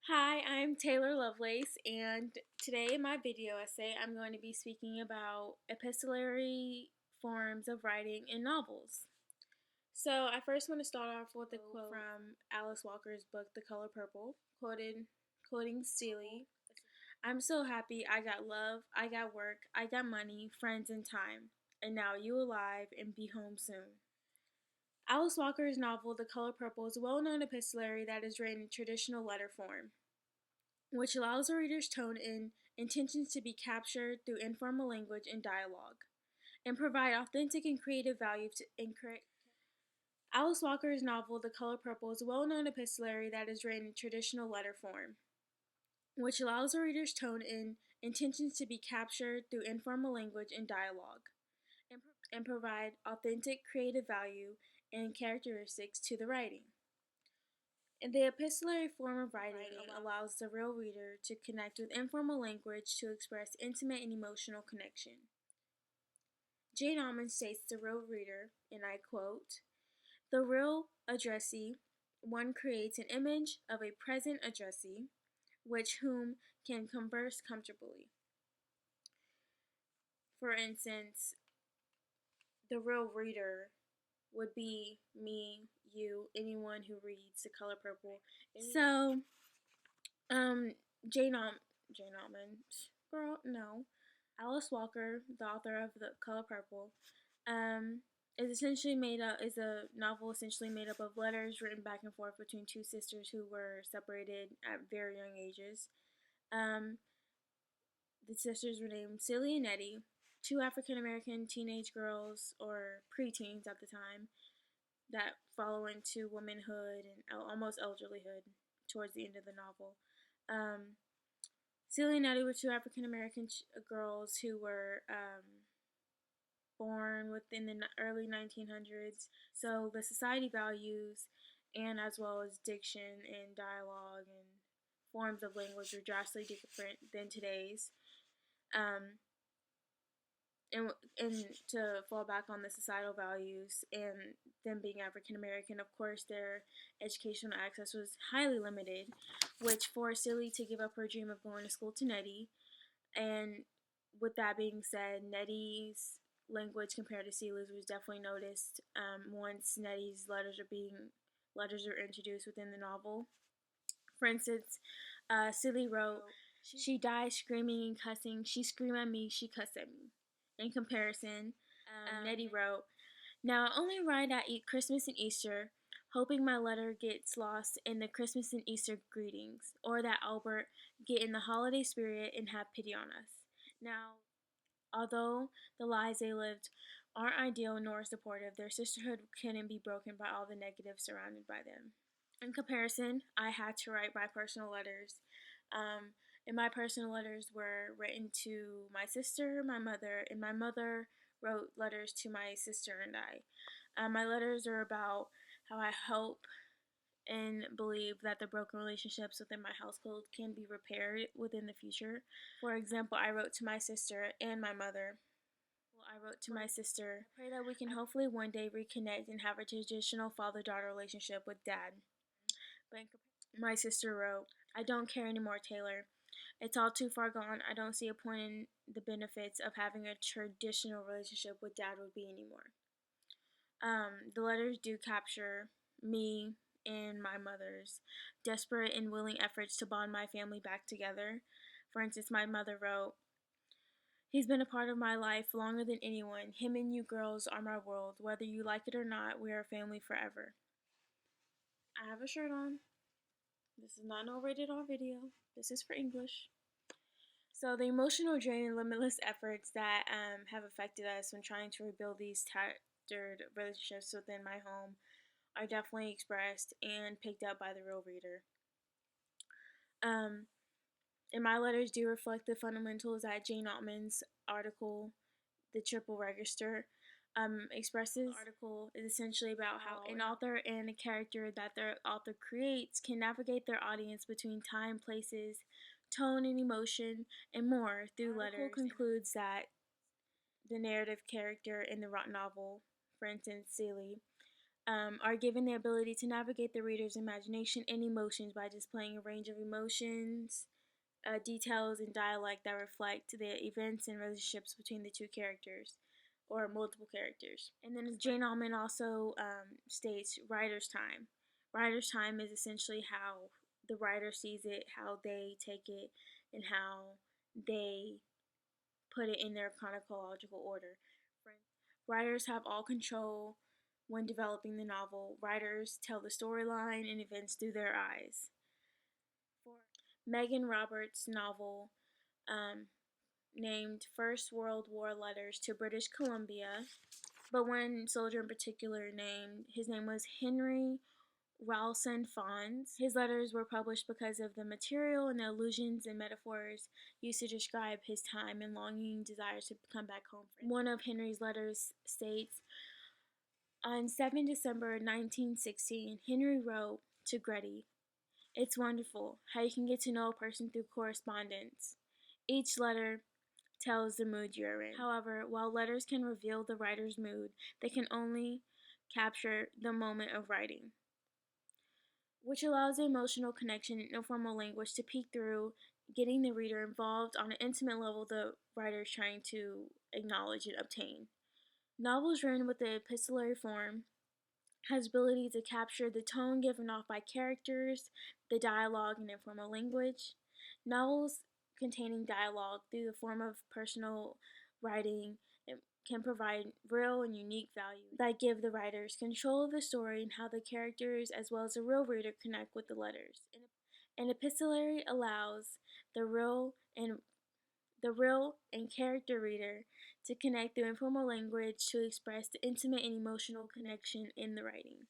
Hi, I'm Taylor Lovelace, and today in my video essay, I'm going to be speaking about epistolary forms of writing in novels. So, I first want to start off with a quote from Alice Walker's book, The Color Purple, quoting Seeley. "I'm so happy I got love, I got work, I got money, friends, and time, and now you alive and be home soon." Alice Walker's novel, The Color Purple, is a well-known epistolary that is written in traditional letter form, which allows the reader's tone and intentions to be captured through informal language and dialogue, and provide authentic and creative value to Alice Walker's novel, The Color Purple, is a well-known epistolary that is written in traditional letter form, which allows the reader's tone and intentions to be captured through informal language and dialogue, and provide authentic creative value and characteristics to the writing. And the epistolary form of writing allows the real reader to connect with informal language to express intimate and emotional connection. Jane Austen states the real reader, and I quote, "The real addressee, one creates an image of a present addressee, which whom can converse comfortably." For instance, the real reader would be me, you, anyone who reads The Color Purple. So, Um, Jane Austen, girl, no. Alice Walker, the author of The Color Purple, um, is a novel essentially made up of letters written back and forth between two sisters who were separated at very young ages. Um, the sisters were named Celia and Nettie, two African American teenage girls or preteens at the time that follow into womanhood and almost elderlyhood towards the end of the novel. Um, Celia and Nettie were two African American girls who were born within the early 1900s. So the society values, and as well as diction and dialogue and forms of language, are drastically different than today's. Um, and to fall back on the societal values and them being African American, of course, their educational access was highly limited, which forced Celia to give up her dream of going to school to Nettie. And with that being said, Nettie's language compared to Celia's was definitely noticed once Nettie's letters are introduced within the novel. For instance, Celia wrote, "She died screaming and cussing. She screamed at me. She cussed at me." In comparison, Nettie wrote, "Now I only write at Christmas and Easter, hoping my letter gets lost in the Christmas and Easter greetings, or that Albert get in the holiday spirit and have pity on us." Now, although the lives they lived aren't ideal nor supportive, their sisterhood couldn't be broken by all the negatives surrounded by them. In comparison, I had to write my personal letters. Um, and my personal letters were written to my sister, my mother, and my mother wrote letters to my sister and I. My letters are about how I hope and believe that the broken relationships within my household can be repaired within the future. For example, I wrote to my sister and my mother. Well, I wrote to my sister, "I pray that we can hopefully one day reconnect and have a traditional father-daughter relationship with dad." But my sister wrote, "I don't care anymore, Taylor. It's all too far gone. I don't see a point in the benefits of having a traditional relationship with dad would be anymore." The letters do capture me and my mother's desperate and willing efforts to bond my family back together. For instance, my mother wrote, "He's been a part of my life longer than anyone. Him and you girls are my world. Whether you like it or not, we are a family forever." I have a shirt on. This is not no rated R video. This is for English. So the emotional drain and limitless efforts that have affected us when trying to rebuild these tattered relationships within my home are definitely expressed and picked up by the real reader. Um, and my letters do reflect the fundamentals that Jane Austen's article, The Triple Register, expresses. The article is essentially about how an author and a character that their author creates can navigate their audience between time, places, tone, and emotion, and more through letters. The article concludes that the narrative character in the novel, for instance, Celie, are given the ability to navigate the reader's imagination and emotions by displaying a range of emotions, details, and dialect that reflect the events and relationships between the two characters or multiple characters. And then Jane Austen also states writer's time. Writer's time is essentially how the writer sees it, how they take it, and how they put it in their chronological order. Writers have all control when developing the novel. Writers tell the storyline and events through their eyes. For Megan Roberts' novel, um, named First World War Letters to British Columbia, but one soldier in particular his name was Henry Ralston Fons. His letters were published because of the material and the allusions and metaphors used to describe his time and longing desires to come back home. One of Henry's letters states, on 7 December 1916, Henry wrote to Gretty, "It's wonderful how you can get to know a person through correspondence. Each letter tells the mood you're in." However, while letters can reveal the writer's mood, they can only capture the moment of writing, which allows the emotional connection in no formal language to peek through, getting the reader involved on an intimate level the writer is trying to acknowledge and obtain. Novels written with the epistolary form has ability to capture the tone given off by characters, the dialogue, and informal language. Novels containing dialogue through the form of personal writing can provide real and unique value that give the writers control of the story and how the characters as well as the real reader connect with the letters. An epistolary allows the real and character reader to connect through informal language to express the intimate and emotional connection in the writing.